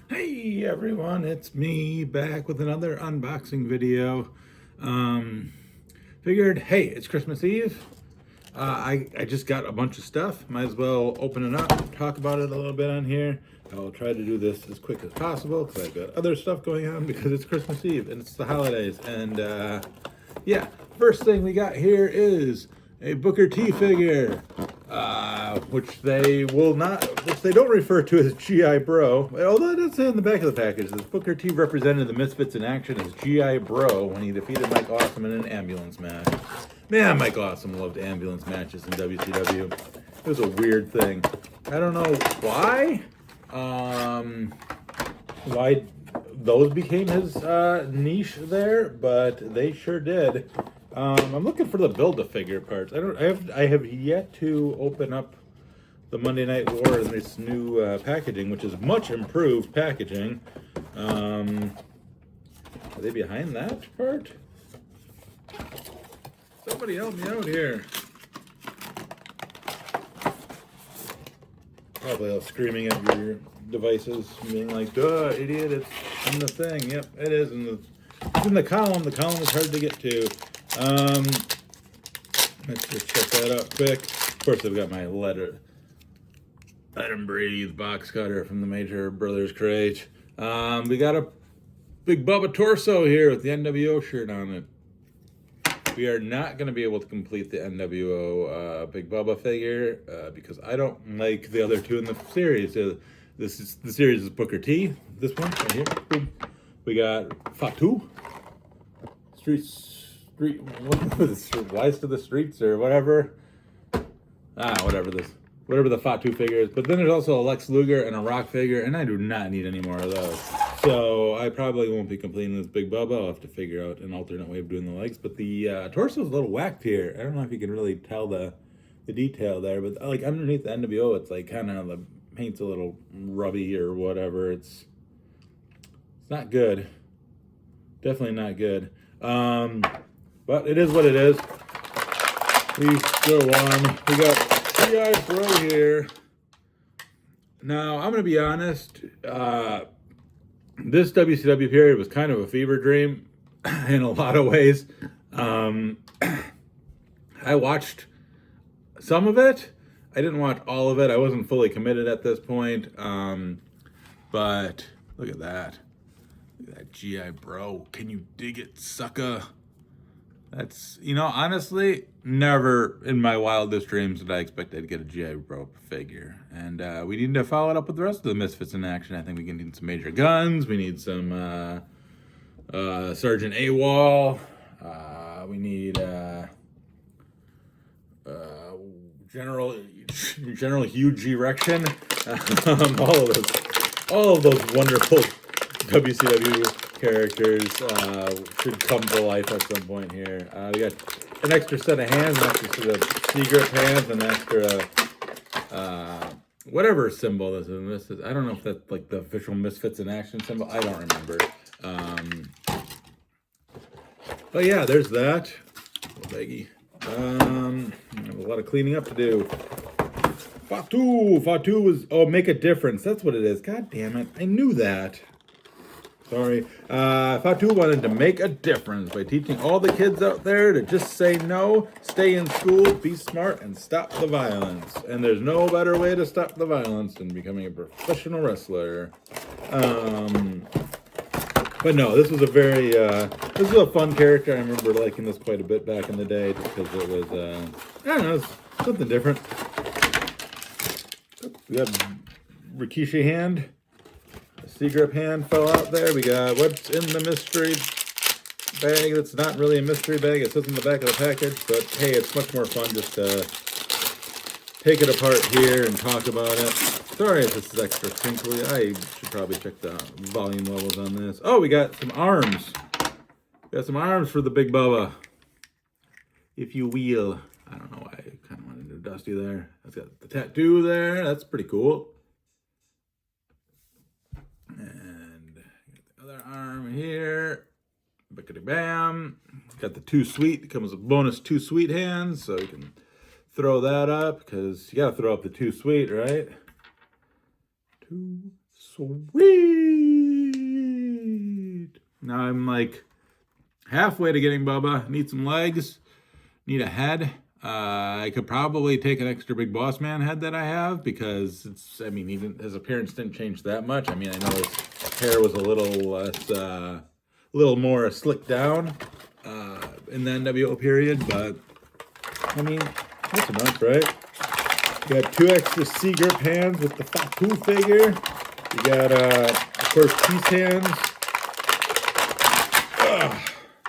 Hey everyone, it's me back with another unboxing video. Um, Figured, hey, it's Christmas Eve. I just got a bunch of stuff. Might as well open it up, talk about it a little bit on here. I'll try to do this as quick as possible because I've got other stuff going on because it's Christmas Eve and it's the holidays. And yeah, first thing we got here is a Booker T figure, which they don't refer to as GI Bro, although it does say in the back of the package that Booker T represented the Misfits in action as GI Bro when he defeated Mike Awesome in an ambulance match. Man, Mike Awesome loved ambulance matches in WCW. It was a weird thing. I don't know why those became his niche there, but they sure did. I'm looking for the Build-A-Figure parts. I have yet to open up the Monday Night War in this new packaging, which is much improved packaging. Are they behind that part? Somebody help me out here. Probably all screaming at your devices, being like, duh, idiot, it's in the thing. Yep, it is it's in the column. The column is hard to get to. Let's just check that out quick. Of course, I've got my Let 'Em Breathe box cutter from the Major Brothers crate. We got a Big Bubba torso here with the NWO shirt on it. We are not going to be able to complete the NWO Big Bubba figure because I don't like the other two in the series. The series is Booker T. This one right here. Boom. We got Fatu. What was it? Wise to the Streets or whatever. Whatever the Fatu figure is. But then there's also a Lex Luger and a Rock figure, and I do not need any more of those. So I probably won't be completing this Big Bubba. I'll have to figure out an alternate way of doing the legs. But the torso is a little whacked here. I don't know if you can really tell the detail there, but like underneath the NWO, it's like kind of the paint's a little rubby or whatever. It's not good. Definitely not good. But it is what it is. We go on. We got GI Bro here. Now, I'm going to be honest. This WCW period was kind of a fever dream in a lot of ways. I watched some of it. I didn't watch all of it. I wasn't fully committed at this point. But look at that. Look at that GI Bro. Can you dig it, sucker? That's, honestly, never in my wildest dreams did I expect I'd get a GI Bro figure. And we need to follow it up with the rest of the Misfits in action. I think we can need some Major Guns. We need some Sergeant AWOL. We need General Huge Erection. All of those wonderful WCW characters should come to life at some point here. We got an extra set of hands, an extra set of C-grip hands, an extra whatever symbol this is. I don't know if that's like the official Misfits in Action symbol. I don't remember. But yeah, there's that. Baggy. A lot of cleaning up to do. Fatu was make a difference. That's what it is. God damn it! I knew that. Sorry. Fatu wanted to make a difference by teaching all the kids out there to just say no, stay in school, be smart, and stop the violence. And there's no better way to stop the violence than becoming a professional wrestler. But no, this was a fun character. I remember liking this quite a bit back in the day because it was, I don't know, it was something different. We got Rikishi hand. C-grip hand fell out there. We got what's in the mystery bag. That's not really a mystery bag. It says in the back of the package, but hey, it's much more fun just to take it apart here and talk about it. Sorry if this is extra crinkly. I should probably check the volume levels on this. Oh, we got some arms. We got some arms for the Big Bubba, if you will. I don't know why I kind of wanted to dusty there. That's got the tattoo there. That's pretty cool. And the other arm here. Bickety bam. Got the Too Sweet. It comes with bonus Too Sweet hands, so you can throw that up because you got to throw up the Too Sweet, right? Too Sweet. Now I'm like halfway to getting Bubba. Need some legs. Need a head. I could probably take an extra big boss man head that I have because it's, I mean, even his appearance didn't change that much. I mean, I know his hair was a little less, little more slicked down in the NWO period, but I mean, that's enough, right? You got 2 extra C grip hands with the Fatu figure. You got, of course, peace hands.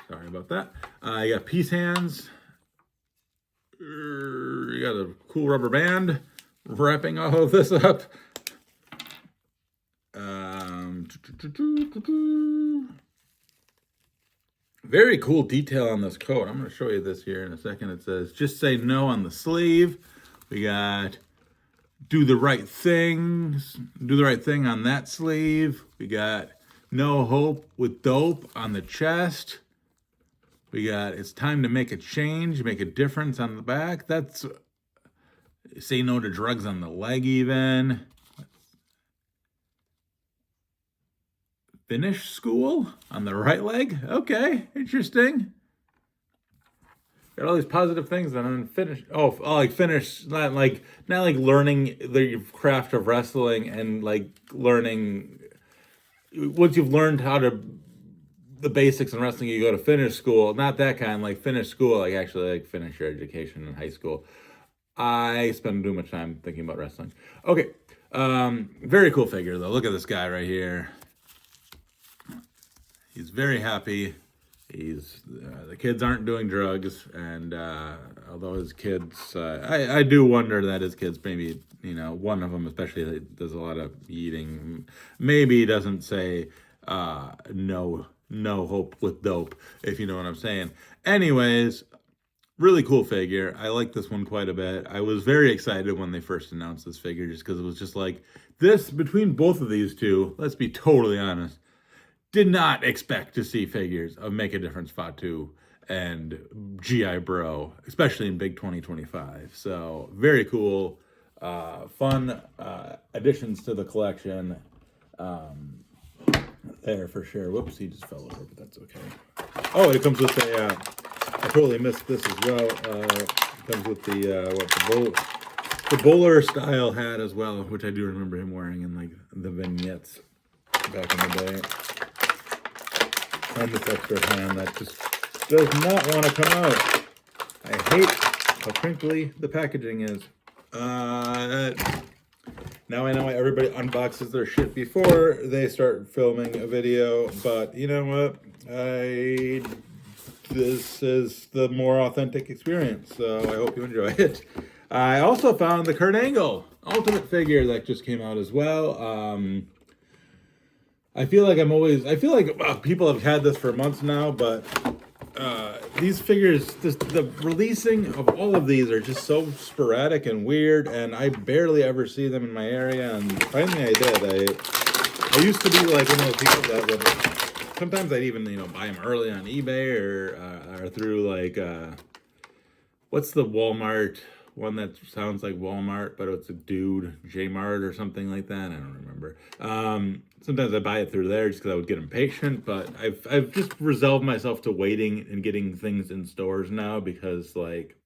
Sorry about that. You got peace hands. You got a cool rubber band wrapping all of this up. Very cool detail on this coat. I'm going to show you this here in a second. It says, just say no on the sleeve. We got do the right thing on that sleeve. We got no hope with dope on the chest. We got it's time to make a change, make a difference on the back. That's say no to drugs on the leg even. Finish school on the right leg. Okay, interesting. Got all these positive things and then finish. Oh, like finish, not like learning the craft of wrestling and like learning. Once you've learned how to the basics in wrestling, you go to finish school. Not that kind, like finish school, like actually like finish your education in high school. I spend too much time thinking about wrestling. Okay, very cool figure though. Look at this guy right here. He's very happy. He's the kids aren't doing drugs, and although his kids, I do wonder that his kids maybe, you know, one of them especially does a lot of eating. Maybe he doesn't say no hope with dope, if you know what I'm saying. Anyways, really cool figure. I like this one quite a bit. I was very excited when they first announced this figure, just because it was just like this between both of these two. Let's be totally honest. Did not expect to see figures of Make a Difference Fatu and G.I. Bro, especially in Big 2025. So very cool, fun additions to the collection. There for sure. Whoops, he just fell over, but that's okay. Oh, it comes with a, I totally missed this as well. It comes with the bowler style hat as well, which I do remember him wearing in like the vignettes back in the day. And this extra hand that just does not want to come out. I hate how crinkly the packaging is. Now I know why everybody unboxes their shit before they start filming a video, but you know what? This is the more authentic experience, so I hope you enjoy it. I also found the Kurt Angle Ultimate figure that just came out as well. I feel like people have had this for months now, but these figures, the releasing of all of these are just so sporadic and weird, and I barely ever see them in my area, and finally I did. I used to be like one of those people that would, sometimes I'd even, you know, buy them early on eBay or through like, what's the Walmart one that sounds like Walmart, but it's a dude, J-Mart or something like that. I don't remember. Sometimes I buy it through there just because I would get impatient, but I've just resolved myself to waiting and getting things in stores now because like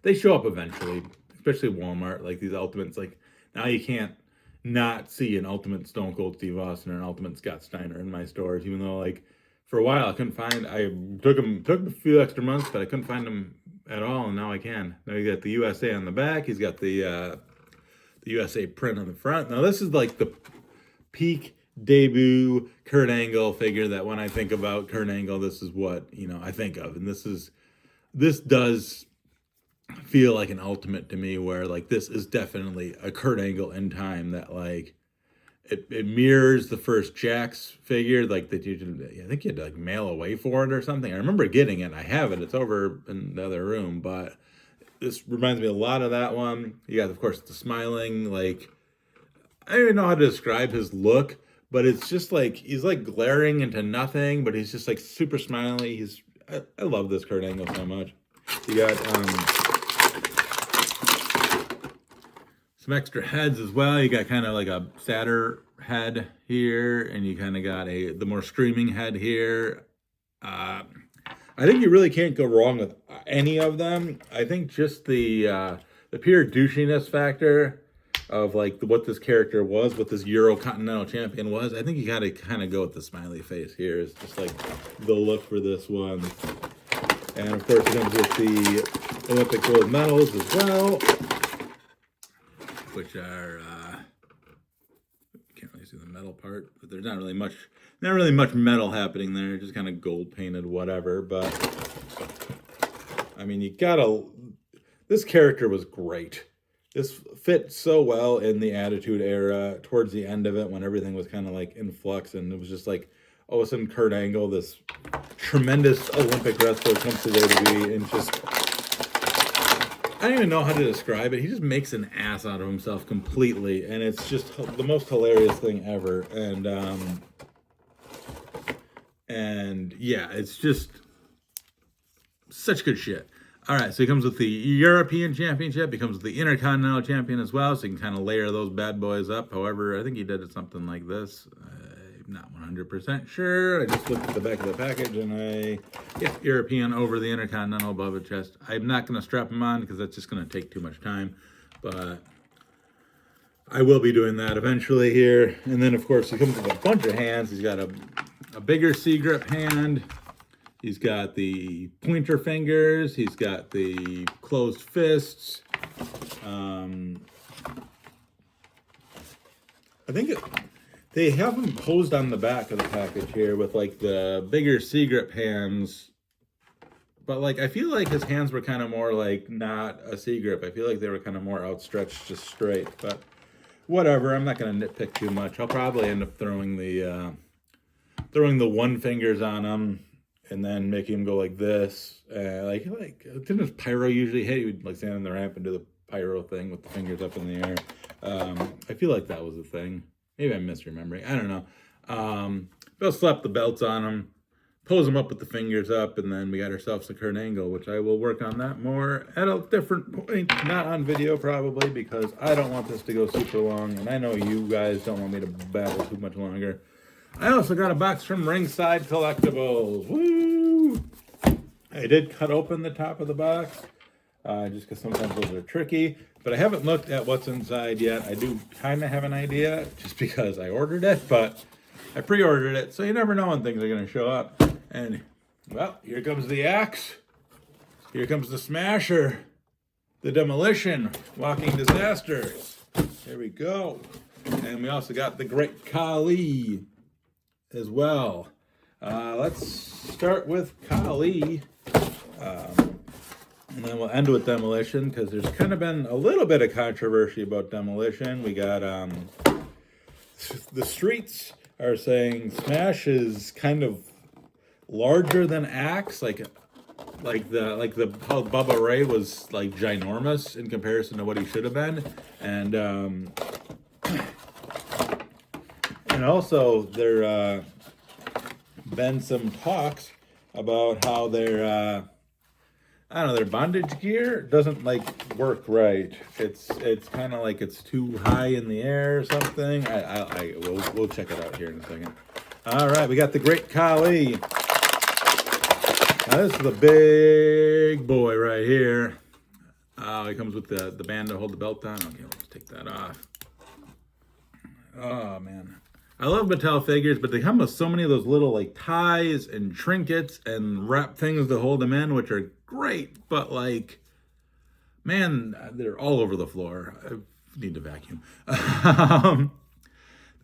they show up eventually, especially Walmart. Like these Ultimates, like now you can't not see an Ultimate Stone Cold Steve Austin or an Ultimate Scott Steiner in my stores, even though like for a while I couldn't find. I took a few extra months, but I couldn't find them at all, and now I can. Now you got the USA on the back. He's got the USA print on the front. Now this is like the peak debut Kurt Angle figure that when I think about Kurt Angle, this is what, you know, I think of. And this does feel like an Ultimate to me, where like this is definitely a Kurt Angle in time that like it mirrors the first Jax figure, like that I think you had to like mail away for it or something. I remember getting it. I have it. It's over in the other room, but this reminds me a lot of that one. You got, of course, the smiling, like, I don't even know how to describe his look, but it's just like, he's like glaring into nothing, but he's just like super smiley. I love this Kurt Angle so much. You got some extra heads as well. You got kind of like a sadder head here, and you kind of got the more screaming head here. I think you really can't go wrong with any of them. I think just the pure douchiness factor of like what this character was, what this Euro Continental Champion was. I think you got to kind of go with the smiley face here. It's just like the look for this one. And of course, it comes with the Olympic gold medals as well, which are can't really see the metal part, but there's not really much metal happening there. Just kind of gold painted, whatever. But I mean, this character was great. This fit so well in the Attitude Era towards the end of it when everything was kind of like in flux, and it was just like all of a sudden Kurt Angle, this tremendous Olympic wrestler, comes to WWE and just, I don't even know how to describe it. He just makes an ass out of himself completely, and it's just the most hilarious thing ever. And yeah, it's just such good shit. All right, so he comes with the European Championship. He comes with the Intercontinental Champion as well, so you can kind of layer those bad boys up. However, I think he did something like this. I'm not 100% sure. I just looked at the back of the package, and European over the Intercontinental above the chest. I'm not going to strap him on because that's just going to take too much time, but I will be doing that eventually here. And then, of course, he comes with a bunch of hands. He's got a bigger C-grip hand. He's got the pointer fingers. He's got the closed fists. I think they have them posed on the back of the package here with like the bigger C-grip hands. But like, I feel like his hands were kind of more like not a C-grip. I feel like they were kind of more outstretched, just straight. But whatever, I'm not going to nitpick too much. I'll probably end up throwing the one fingers on him. And then make him go like this. Like didn't his pyro usually hit? He would like stand on the ramp and do the pyro thing with the fingers up in the air. I feel like that was the thing. Maybe I'm misremembering. I don't know. They'll slap the belts on him, pose him up with the fingers up, and then we got ourselves a Kurt Angle, which I will work on that more at a different point. Not on video probably, because I don't want this to go super long, and I know you guys don't want me to babble too much longer. I also got a box from Ringside Collectibles. Woo! I did cut open the top of the box, just because sometimes those are tricky. But I haven't looked at what's inside yet. I do kind of have an idea, just because I ordered it, but I pre-ordered it, so you never know when things are going to show up. And, well, here comes the Axe. Here comes the Smasher. The Demolition. Walking Disaster. There we go. And we also got the Great Khali as well. Let's start with Khali, and then we'll end with Demolition, because there's kind of been a little bit of controversy about Demolition. We got the streets are saying Smash is kind of larger than Axe, like the how Bubba Ray was like ginormous in comparison to what he should have been, and also there been some talks about how their their bondage gear doesn't like work right. It's kind of like it's too high in the air or something. We'll check it out here in a second. All right, we got the Great Khali. Now this is the big boy right here. He comes with the band to hold the belt on. Okay, let's take that off. Oh man, I love Mattel figures, but they come with so many of those little like ties and trinkets and wrap things to hold them in, which are great. But like, man, they're all over the floor. I need to vacuum. The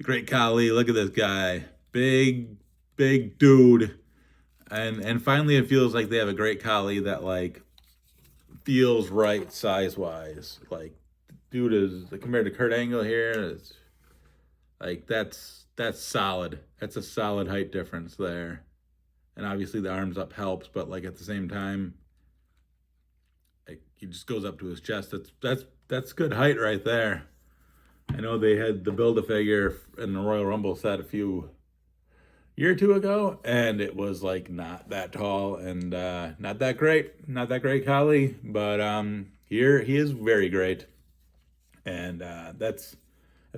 Great Khali. Look at this guy, big dude, and finally it feels like they have a Great Khali that like feels right size wise. Like, dude is compared to Kurt Angle here. It's like that's solid. That's a solid height difference there. And obviously the arms up helps, but like at the same time, like he just goes up to his chest. That's good height right there. I know they had the Build-A-Figure in the Royal Rumble set a year or two ago, and it was like not that tall and not that great Khali, but here he is very great. And that's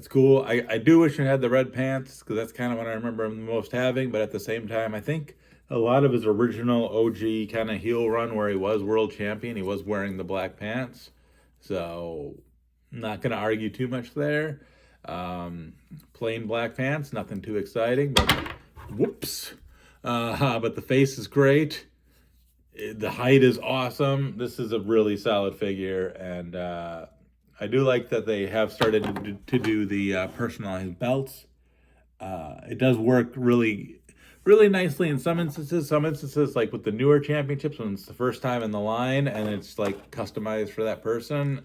cool. I do wish I had the red pants, because that's kind of what I remember him the most having. But at the same time, I think a lot of his original OG kind of heel run where he was world champion, he was wearing the black pants. So not going to argue too much there. Plain black pants, nothing too exciting, but whoops. But the face is great. The height is awesome. This is a really solid figure, and I do like that they have started to do the personalized belts. It does work really, really nicely in some instances. Some instances, like with the newer championships, when it's the first time in the line and it's like customized for that person,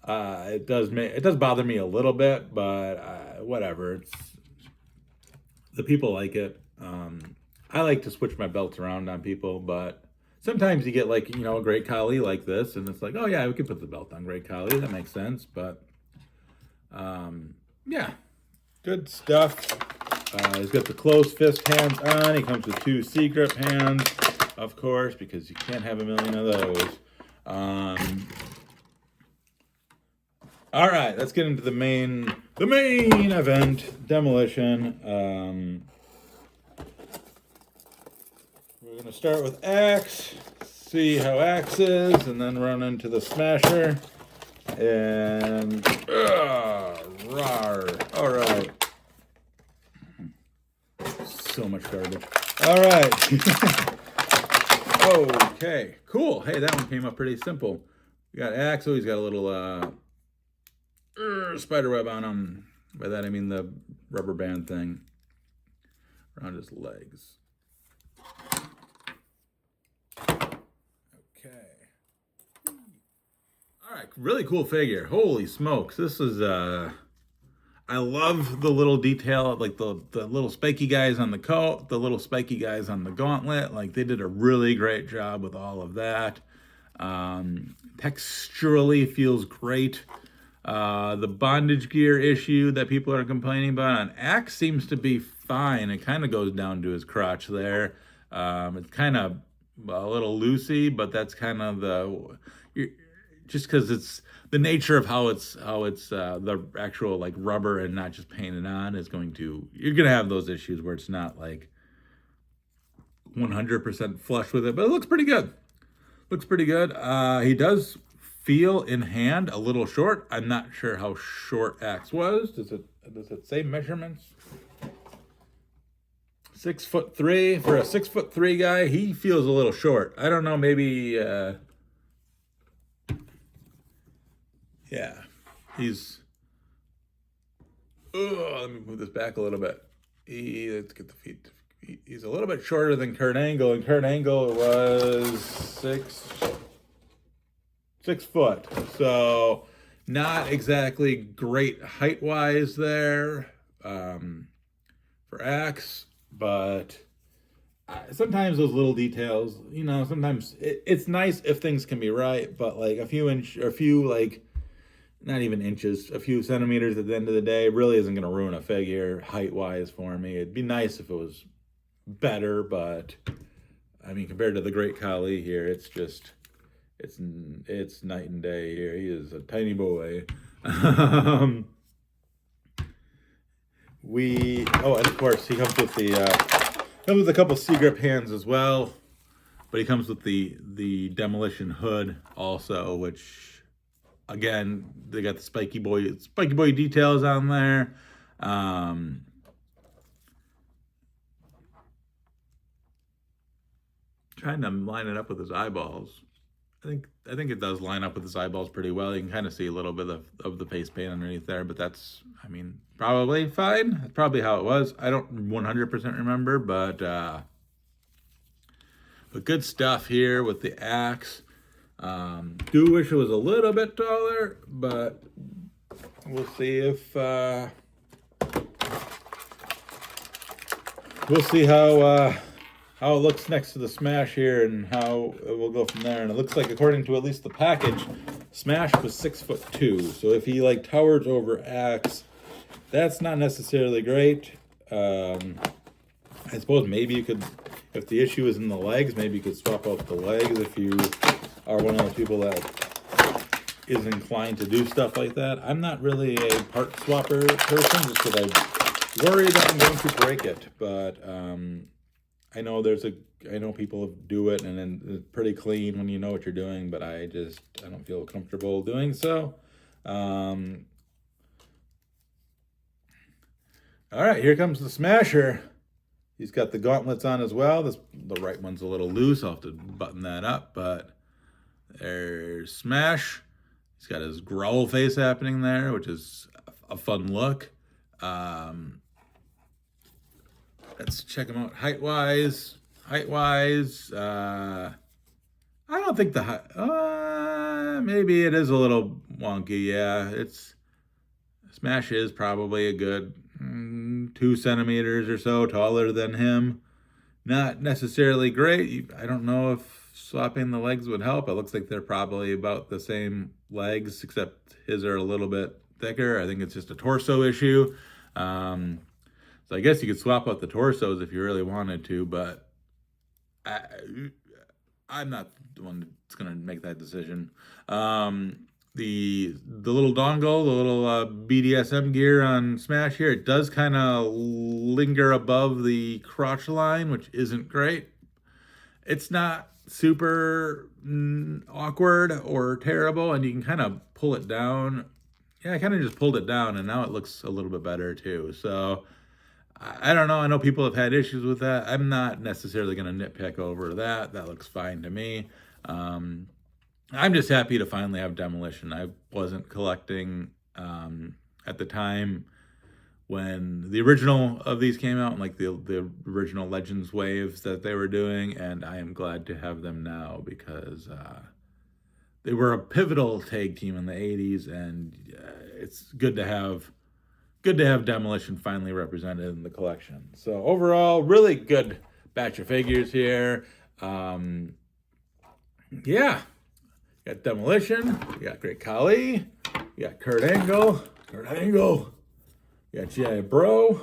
it does bother me a little bit, but whatever. The people like it. I like to switch my belts around on people, but sometimes you get like, a great Khali like this, and it's like, oh yeah, we could put the belt on great Khali. That makes sense. But yeah, good stuff. He's got the closed fist hands on. He comes with 2 secret hands, of course, because you can't have a million of those. All right, let's get into the main event, Demolition. We're going to start with Axe, see how Axe is, and then run into the Smasher. And, rawr. All right. So much garbage. All right. Okay, cool. Hey, that one came up pretty simple. We got Axe. Oh, he's got a little spider web on him. By that, I mean the rubber band thing around his legs. All right, really cool figure. Holy smokes. This is, I love the little detail, like the little spiky guys on the coat, the little spiky guys on the gauntlet. Like, they did a really great job with all of that. Texturally feels great. The bondage gear issue that people are complaining about on Axe seems to be fine. It kind of goes down to his crotch there. It's kind of a little loosey, but that's kind of just because it's the nature of how it's the actual like rubber and not just painted on is you're gonna have those issues where it's not like 100% flush with it, but it looks pretty good. He does feel in hand a little short. I'm not sure how short Axe was. Does it say measurements? 6'3" for a 6'3" guy. He feels a little short. I don't know. Maybe. Yeah, he's. Oh, let me move this back a little bit. Let's get the feet. He's a little bit shorter than Kurt Angle, and Kurt Angle was 6 foot. So not exactly great height-wise there for Axe, but sometimes those little details, sometimes it's nice if things can be right, but like a few like, not even inches, a few centimeters at the end of the day really isn't going to ruin a figure height-wise for me. It'd be nice if it was better, but I mean, compared to the great Khali here, it's night and day here. He is a tiny boy. And of course he comes with a couple C-grip hands as well, but he comes with the Demolition hood also, which again, they got the spiky boy details on there. Trying to line it up with his eyeballs. I think it does line up with his eyeballs pretty well. You can kind of see a little bit of the face paint underneath there, but that's, I mean, probably fine. That's probably how it was. I don't 100% remember, but good stuff here with the Axe. Do wish it was a little bit taller, but we'll see if we'll see how it looks next to the Smash here, and how it will go from there. And it looks like, according to at least the package, Smash was 6'2". So if he like towers over Axe, that's not necessarily great. I suppose maybe you could, if the issue is in the legs, maybe you could swap out the legs if you are one of those people that is inclined to do stuff like that. I'm not really a part swapper person just because I worry that I'm going to break it. But I know I know people do it and then it's pretty clean when you know what you're doing, but I don't feel comfortable doing so. All right, here comes the Smasher. He's got the gauntlets on as well. The right one's a little loose. I'll have to button that up, but there's Smash. He's got his growl face happening there, which is a fun look. Let's check him out height-wise. Height-wise, I don't think the height, maybe it is a little wonky, yeah. Smash is probably a good 2 centimeters or so taller than him. Not necessarily great. I don't know if swapping the legs would help. It looks like they're probably about the same legs, except his are a little bit thicker. I think it's just a torso issue. So I guess you could swap out the torsos if you really wanted to, but I'm not the one that's going to make that decision. The little dongle, the little BDSM gear on Smash here, it does kind of linger above the crotch line, which isn't great. It's not super awkward or terrible, and you can kind of pull it down. Yeah, I kind of just pulled it down, and now it looks a little bit better too. So I don't know. I know people have had issues with that. I'm not necessarily going to nitpick over that. That looks fine to me. I'm just happy to finally have Demolition. I wasn't collecting at the time when the original of these came out, like the original Legends waves that they were doing, and I am glad to have them now because they were a pivotal tag team in the 80s, and it's good to have Demolition finally represented in the collection. So overall, really good batch of figures here. Yeah. Got Demolition, we got Great Khali, we got Kurt Angle, we got G.I. Bro,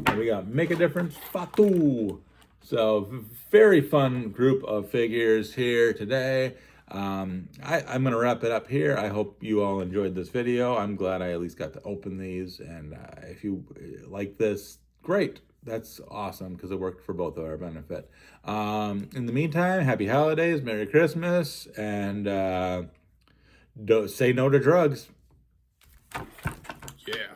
and we got Make a Difference Fatu. So very fun group of figures here today. I'm going to wrap it up here. I hope you all enjoyed this video. I'm glad I at least got to open these, and if you like this, great. That's awesome because it worked for both of our benefit. In the meantime, happy holidays, Merry Christmas, and don't say no to drugs. Yeah.